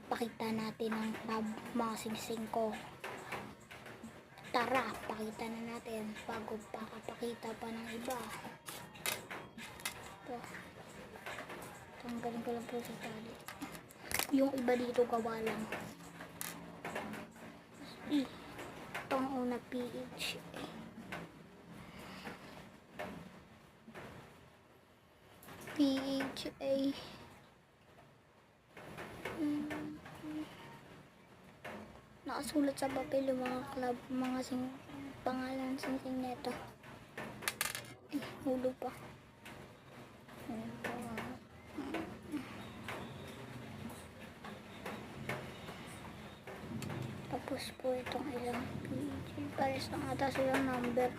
pakita natin ang mga singsing ko. Tara, pakita na natin bago pakapakita pa ng iba. Ito. Tanggalin ko lang po sa tali. Yung iba dito gawa lang. Itong una PH. PHA. Nakasulat sa papel yung mga club, mga pangalan singsing neto. Hulog pa. Tapos po itong ilang PG. Pares lang ata silang number.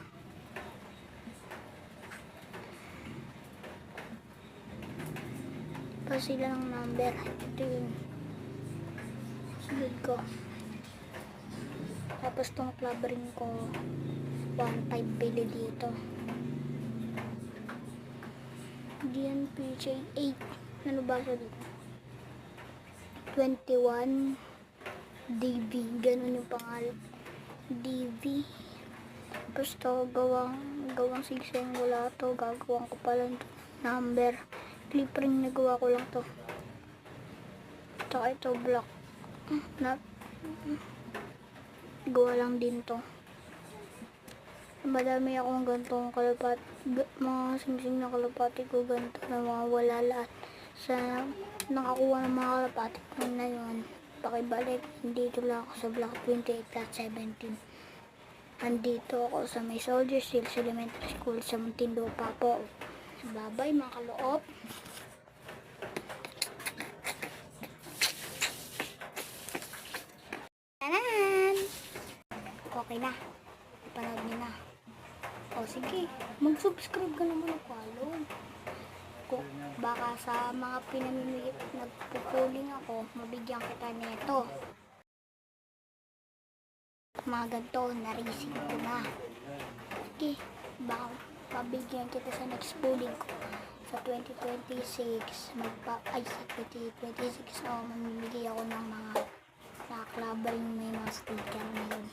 Pa sila ng number. Ito yung sunod ko. Tapos tong club ring ko 1.5 bili dito. Diyan PJ 8. Ano ba ito dito? 21 DV. Ganun yung pangalan. DV. Tapos to gawang sigsing wala to. Gagawang ko pala ito. Number. Clip ring nagawa ko lang to. Tsaka ito block. Gawa lang din to. Madami akong gantong kalapati, mga singsing na kalapati ko ganito na mga wala lahat. Sa nakakuha ng mga kalapati ko na yun, pakibalik. Dito lang ako sa block 28.17. Andito ako sa may Soldier Hills Elementary School sa Muntinlupa po. Bye-bye mga kaloob. Okay na. Ipanood niyo na. O sige, mag-subscribe ka naman ng follow. Kung baka sa mga pinamimigit nagpupuling ako, mabigyan kita nito. Mga ganito, na-receive ko na. Sige, baka pabigyan kita sa next puling ko. Sa 2026, sa 2026, mamimigay ako ng mga na-club ring may mga sticker na yun.